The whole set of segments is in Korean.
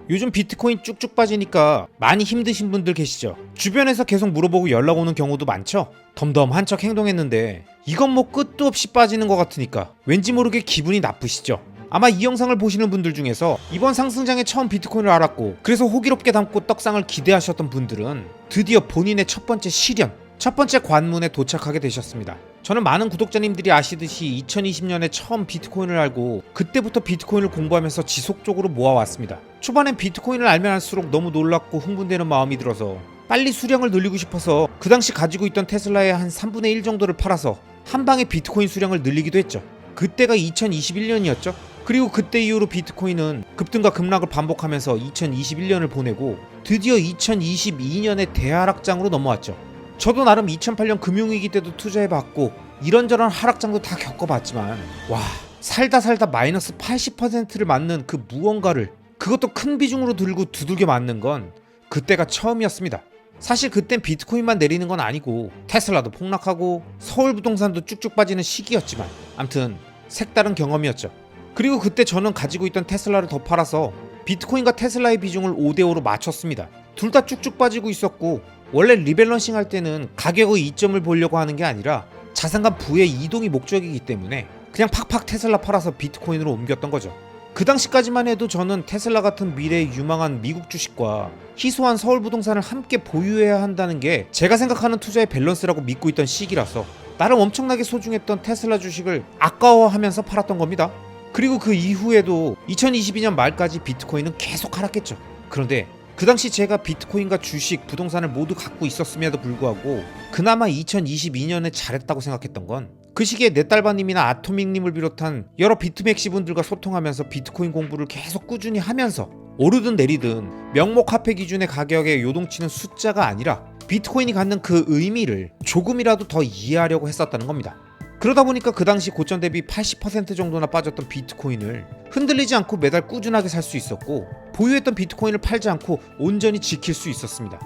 요즘 비트코인 쭉쭉 빠지니까 많이 힘드신 분들 계시죠? 주변에서 계속 물어보고 연락 오는 경우도 많죠? 덤덤한 척 행동했는데 이건 뭐 끝도 없이 빠지는 것 같으니까 왠지 모르게 기분이 나쁘시죠? 아마 이 영상을 보시는 분들 중에서 이번 상승장에 처음 비트코인을 알았고 그래서 호기롭게 담고 떡상을 기대하셨던 분들은 드디어 본인의 첫 번째 시련, 첫 번째 관문에 도착하게 되셨습니다. 저는 많은 구독자님들이 아시듯이 2020년에 처음 비트코인을 알고 그때부터 비트코인을 공부하면서 지속적으로 모아왔습니다. 초반엔 비트코인을 알면 알수록 너무 놀랍고 흥분되는 마음이 들어서 빨리 수량을 늘리고 싶어서 그 당시 가지고 있던 테슬라의 한 3분의 1 정도를 팔아서 한 방에 비트코인 수량을 늘리기도 했죠. 그때가 2021년이었죠. 그리고 그때 이후로 비트코인은 급등과 급락을 반복하면서 2021년을 보내고 드디어 2022년의 대하락장으로 넘어왔죠. 저도 나름 2008년 금융위기 때도 투자해봤고 이런저런 하락장도 다 겪어봤지만 와, 살다 마이너스 80%를 맞는 그 무언가를 그것도 큰 비중으로 들고 두들겨 맞는 건 그때가 처음이었습니다. 사실 그땐 비트코인만 내리는 건 아니고 테슬라도 폭락하고 서울부동산도 쭉쭉 빠지는 시기였지만 암튼 색다른 경험이었죠. 그리고 그때 저는 가지고 있던 테슬라를 더 팔아서 비트코인과 테슬라의 비중을 5대5로 맞췄습니다. 둘 다 쭉쭉 빠지고 있었고 원래 리밸런싱 할 때는 가격의 이점을 보려고 하는 게 아니라 자산감 부의 이동이 목적이기 때문에 그냥 팍팍 테슬라 팔아서 비트코인으로 옮겼던 거죠. 그 당시까지만 해도 저는 테슬라 같은 미래의 유망한 미국 주식과 희소한 서울 부동산을 함께 보유해야 한다는 게 제가 생각하는 투자의 밸런스라고 믿고 있던 시기라서 나름 엄청나게 소중했던 테슬라 주식을 아까워하면서 팔았던 겁니다. 그리고 그 이후에도 2022년 말까지 비트코인은 계속 하락했죠. 그런데 그 당시 제가 비트코인과 주식, 부동산을 모두 갖고 있었음에도 불구하고 그나마 2022년에 잘했다고 생각했던 건 그 시기에 내 딸바님이나 아토믹님을 비롯한 여러 비트맥시 분들과 소통하면서 비트코인 공부를 계속 꾸준히 하면서 오르든 내리든 명목 화폐 기준의 가격에 요동치는 숫자가 아니라 비트코인이 갖는 그 의미를 조금이라도 더 이해하려고 했었다는 겁니다. 그러다 보니까 그 당시 고점 대비 80% 정도나 빠졌던 비트코인을 흔들리지 않고 매달 꾸준하게 살 수 있었고 보유했던 비트코인을 팔지 않고 온전히 지킬 수 있었습니다.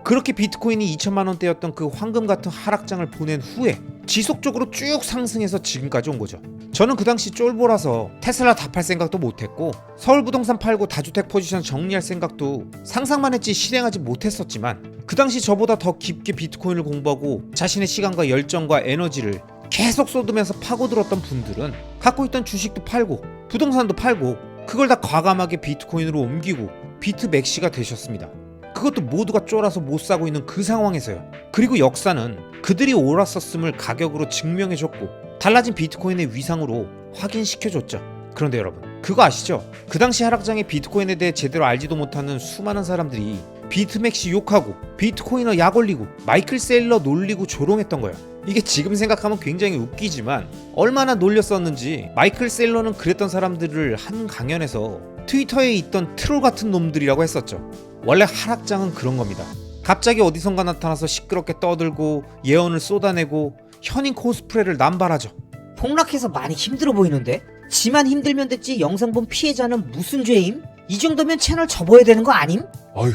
그렇게 비트코인이 2천만 원대였던 그 황금 같은 하락장을 보낸 후에 지속적으로 쭉 상승해서 지금까지 온 거죠. 저는 그 당시 쫄보라서 테슬라 다 팔 생각도 못했고 서울 부동산 팔고 다주택 포지션 정리할 생각도 상상만 했지 실행하지 못했었지만 그 당시 저보다 더 깊게 비트코인을 공부하고 자신의 시간과 열정과 에너지를 계속 쏟으면서 파고들었던 분들은 갖고 있던 주식도 팔고 부동산도 팔고 그걸 다 과감하게 비트코인으로 옮기고 비트맥시가 되셨습니다. 그것도 모두가 쫄아서 못 사고 있는 그 상황에서요. 그리고 역사는 그들이 옳았었음을 가격으로 증명해줬고 달라진 비트코인의 위상으로 확인시켜줬죠. 그런데 여러분 그거 아시죠? 그 당시 하락장의 비트코인에 대해 제대로 알지도 못하는 수많은 사람들이 비트맥시 욕하고 비트코이너 약 올리고 마이클 세일러 놀리고 조롱했던 거예요. 이게 지금 생각하면 굉장히 웃기지만 얼마나 놀렸었는지 마이클 세일러는 그랬던 사람들을 한 강연에서 트위터에 있던 트롤 같은 놈들이라고 했었죠. 원래 하락장은 그런 겁니다. 갑자기 어디선가 나타나서 시끄럽게 떠들고 예언을 쏟아내고 현인 코스프레를 남발하죠. 폭락해서 많이 힘들어 보이는데? 지만 힘들면 됐지 영상 본 피해자는 무슨 죄임? 이 정도면 채널 접어야 되는 거 아님? 어휴,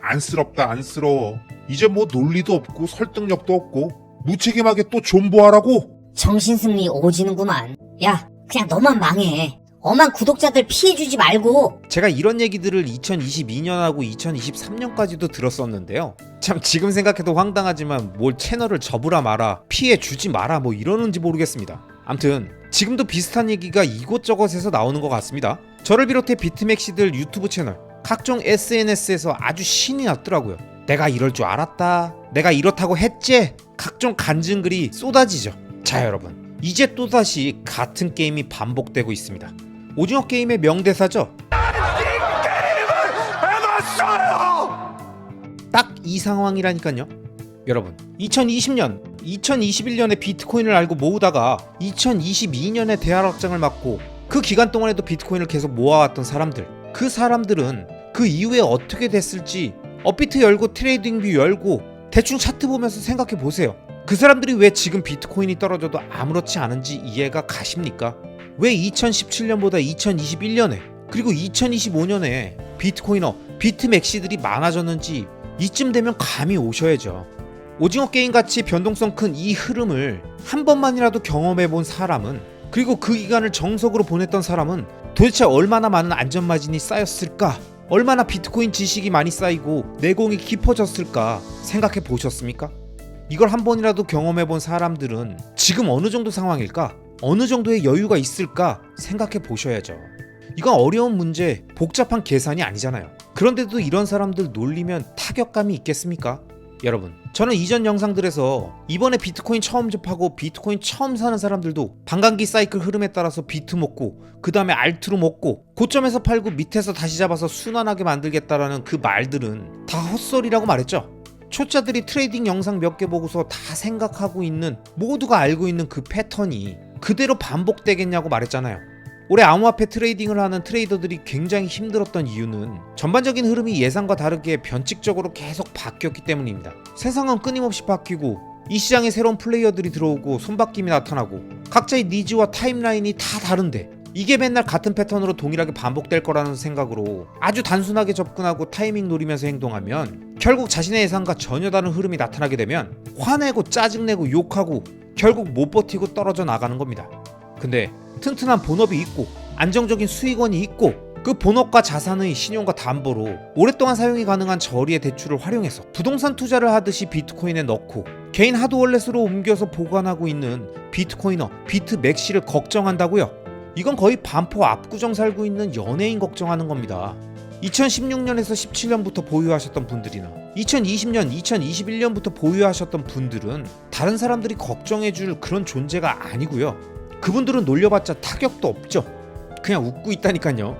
안쓰럽다 안쓰러워. 이제 뭐 논리도 없고 설득력도 없고 무책임하게 또 존버하라고? 정신승리 오지는구만. 야, 그냥 너만 망해. 엄한 구독자들 피해주지 말고. 제가 이런 얘기들을 2022년하고 2023년까지도 들었었는데요. 참 지금 생각해도 황당하지만 뭘 채널을 접으라 마라, 피해 주지 마라 뭐 이러는지 모르겠습니다. 암튼 지금도 비슷한 얘기가 이곳저곳에서 나오는 것 같습니다. 저를 비롯해 비트맥시들 유튜브 채널, 각종 SNS에서 아주 신이 났더라고요. 내가 이럴 줄 알았다, 내가 이렇다고 했지, 각종 간증글이 쏟아지죠. 자 여러분, 이제 또다시 같은 게임이 반복되고 있습니다. 오징어 게임의 명대사죠. 딱 이 상황이라니까요. 여러분 2020년, 2021년에 비트코인을 알고 모으다가 2022년에 대하락장을 맞고 그 기간 동안에도 비트코인을 계속 모아왔던 사람들, 그 사람들은 그 이후에 어떻게 됐을지 업비트 열고 트레이딩뷰 열고 대충 차트 보면서 생각해 보세요. 그 사람들이 왜 지금 비트코인이 떨어져도 아무렇지 않은지 이해가 가십니까? 왜 2017년보다 2021년에 그리고 2025년에 비트코이너, 비트맥시들이 많아졌는지 이쯤 되면 감이 오셔야죠. 오징어 게임같이 변동성 큰 이 흐름을 한 번만이라도 경험해본 사람은, 그리고 그 기간을 정석으로 보냈던 사람은 도대체 얼마나 많은 안전마진이 쌓였을까 얼마나 비트코인 지식이 많이 쌓이고 내공이 깊어졌을까 생각해 보셨습니까? 이걸 한 번이라도 경험해 본 사람들은 지금 어느 정도 상황일까? 어느 정도의 여유가 있을까 생각해 보셔야죠. 이건 어려운 문제, 복잡한 계산이 아니잖아요. 그런데도 이런 사람들 놀리면 타격감이 있겠습니까? 여러분, 저는 이전 영상들에서 이번에 비트코인 처음 접하고 비트코인 처음 사는 사람들도 반감기 사이클 흐름에 따라서 비트 먹고 그 다음에 알트로 먹고 고점에서 팔고 밑에서 다시 잡아서 순환하게 만들겠다라는 그 말들은 다 헛소리라고 말했죠. 초짜들이 트레이딩 영상 몇 개 보고서 다 생각하고 있는, 모두가 알고 있는 그 패턴이 그대로 반복되겠냐고 말했잖아요. 올해 암호화폐 트레이딩을 하는 트레이더들이 굉장히 힘들었던 이유는 전반적인 흐름이 예상과 다르게 변칙적으로 계속 바뀌었기 때문입니다. 세상은 끊임없이 바뀌고 이 시장에 새로운 플레이어들이 들어오고 손바뀜이 나타나고 각자의 니즈와 타임라인이 다 다른데 이게 맨날 같은 패턴으로 동일하게 반복될 거라는 생각으로 아주 단순하게 접근하고 타이밍 노리면서 행동하면 결국 자신의 예상과 전혀 다른 흐름이 나타나게 되면 화내고 짜증내고 욕하고 결국 못 버티고 떨어져 나가는 겁니다. 근데 튼튼한 본업이 있고 안정적인 수익원이 있고 그 본업과 자산의 신용과 담보로 오랫동안 사용이 가능한 저리의 대출을 활용해서 부동산 투자를 하듯이 비트코인에 넣고 개인 하드월렛으로 옮겨서 보관하고 있는 비트코이너 비트맥시를 걱정한다고요? 이건 거의 반포 압구정 살고 있는 연예인 걱정하는 겁니다. 2016년에서 17년부터 보유하셨던 분들이나 2020년, 2021년부터 보유하셨던 분들은 다른 사람들이 걱정해줄 그런 존재가 아니고요. 그분들은 놀려봤자 타격도 없죠. 그냥 웃고 있다니까요.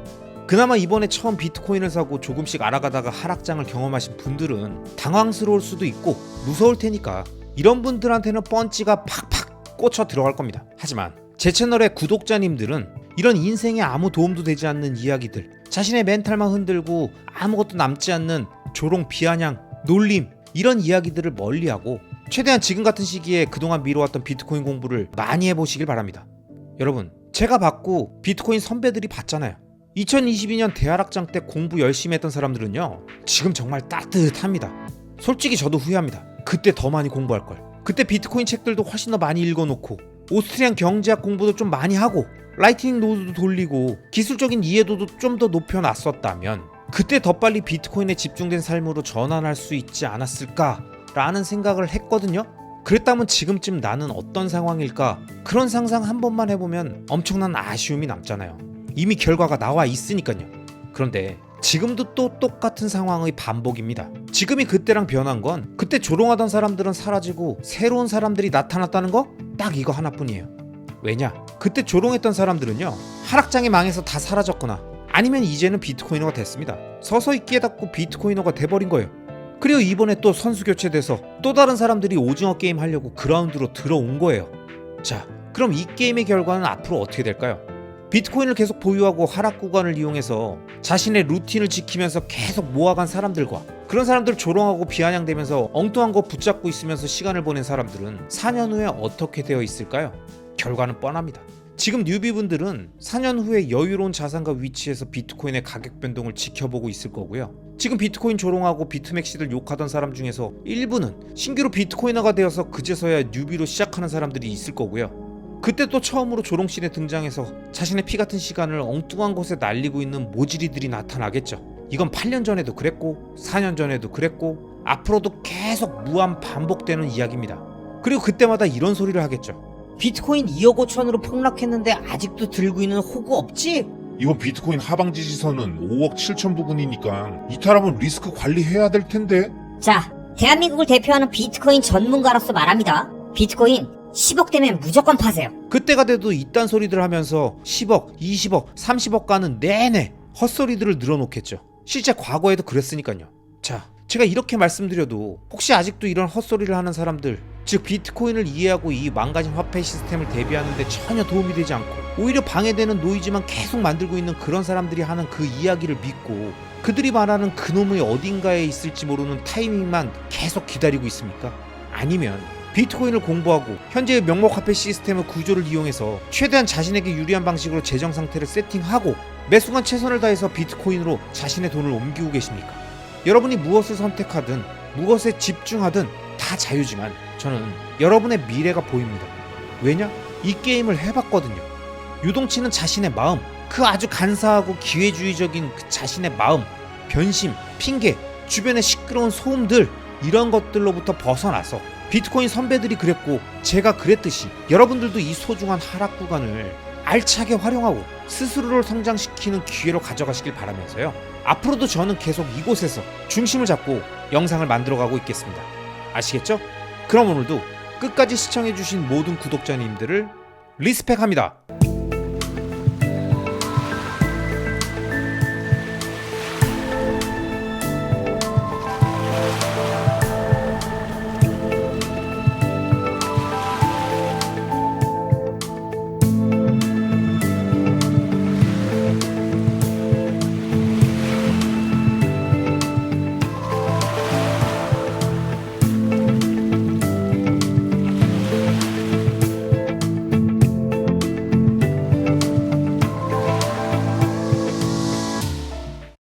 그나마 이번에 처음 비트코인을 사고 조금씩 알아가다가 하락장을 경험하신 분들은 당황스러울 수도 있고 무서울 테니까 이런 분들한테는 펀치가 팍팍 꽂혀 들어갈 겁니다. 하지만 제 채널의 구독자님들은 이런 인생에 아무 도움도 되지 않는 이야기들, 자신의 멘탈만 흔들고 아무것도 남지 않는 조롱, 비아냥, 놀림 이런 이야기들을 멀리하고 최대한 지금 같은 시기에 그동안 미뤄왔던 비트코인 공부를 많이 해보시길 바랍니다. 여러분, 제가 받고 비트코인 선배들이 봤잖아요. 2022년 대하락장 때 공부 열심히 했던 사람들은요, 지금 정말 따뜻합니다. 솔직히 저도 후회합니다. 그때 더 많이 공부할걸. 그때 비트코인 책들도 훨씬 더 많이 읽어놓고 오스트리안 경제학 공부도 좀 많이 하고 라이트닝 노드도 돌리고 기술적인 이해도도 좀 더 높여놨었다면 그때 더 빨리 비트코인에 집중된 삶으로 전환할 수 있지 않았을까라는 생각을 했거든요. 그랬다면 지금쯤 나는 어떤 상황일까? 그런 상상 한 번만 해보면 엄청난 아쉬움이 남잖아요. 이미 결과가 나와 있으니까요. 그런데 지금도 또 똑같은 상황의 반복입니다. 지금이 그때랑 변한 건 그때 조롱하던 사람들은 사라지고 새로운 사람들이 나타났다는 거? 딱 이거 하나뿐이에요. 왜냐? 그때 조롱했던 사람들은요, 하락장에 망해서 다 사라졌거나 아니면 이제는 비트코이너가 됐습니다. 서서히 깨닫고 비트코이너가 돼버린 거예요. 그리고 이번에 또 선수 교체돼서 또 다른 사람들이 오징어 게임 하려고 그라운드로 들어온 거예요. 자, 그럼 이 게임의 결과는 앞으로 어떻게 될까요? 비트코인을 계속 보유하고 하락 구간을 이용해서 자신의 루틴을 지키면서 계속 모아간 사람들과 그런 사람들 조롱하고 비아냥대면서 엉뚱한 거 붙잡고 있으면서 시간을 보낸 사람들은 4년 후에 어떻게 되어 있을까요? 결과는 뻔합니다. 지금 뉴비분들은 4년 후에 여유로운 자산과 위치에서 비트코인의 가격 변동을 지켜보고 있을 거고요. 지금 비트코인 조롱하고 비트맥시들 욕하던 사람 중에서 일부는 신규로 비트코이너가 되어서 그제서야 뉴비로 시작하는 사람들이 있을 거고요. 그때 또 처음으로 조롱씬에 등장해서 자신의 피 같은 시간을 엉뚱한 곳에 날리고 있는 모지리들이 나타나겠죠. 이건 8년 전에도 그랬고 4년 전에도 그랬고 앞으로도 계속 무한 반복되는 이야기입니다. 그리고 그때마다 이런 소리를 하겠죠. 비트코인 2억 5천으로 폭락했는데 아직도 들고 있는 호구 없지? 이번 비트코인 하방 지지선은 5억 7천 부근이니까 이탈하면 리스크 관리해야 될 텐데. 자, 대한민국을 대표하는 비트코인 전문가로서 말합니다. 비트코인 10억 되면 무조건 파세요. 그때가 돼도 이딴 소리들 하면서 10억, 20억, 30억 가는 내내 헛소리들을 늘어놓겠죠. 실제 과거에도 그랬으니까요. 자, 제가 이렇게 말씀드려도 혹시 아직도 이런 헛소리를 하는 사람들, 즉 비트코인을 이해하고 이 망가진 화폐 시스템을 대비하는데 전혀 도움이 되지 않고 오히려 방해되는 노이즈만 계속 만들고 있는 그런 사람들이 하는 그 이야기를 믿고 그들이 말하는 그놈의 어딘가에 있을지 모르는 타이밍만 계속 기다리고 있습니까? 아니면 비트코인을 공부하고 현재의 명목 화폐 시스템의 구조를 이용해서 최대한 자신에게 유리한 방식으로 재정 상태를 세팅하고 매 순간 최선을 다해서 비트코인으로 자신의 돈을 옮기고 계십니까? 여러분이 무엇을 선택하든 무엇에 집중하든 다 자유지만 저는 여러분의 미래가 보입니다. 왜냐? 이 게임을 해봤거든요. 유동치는 자신의 마음, 그 아주 간사하고 기회주의적인 그 자신의 마음, 변심, 핑계, 주변의 시끄러운 소음들 이런 것들로부터 벗어나서 비트코인 선배들이 그랬고 제가 그랬듯이 여러분들도 이 소중한 하락 구간을 알차게 활용하고 스스로를 성장시키는 기회로 가져가시길 바라면서요. 앞으로도 저는 계속 이곳에서 중심을 잡고 영상을 만들어가고 있겠습니다. 아시겠죠? 그럼 오늘도 끝까지 시청해주신 모든 구독자님들을 리스펙합니다.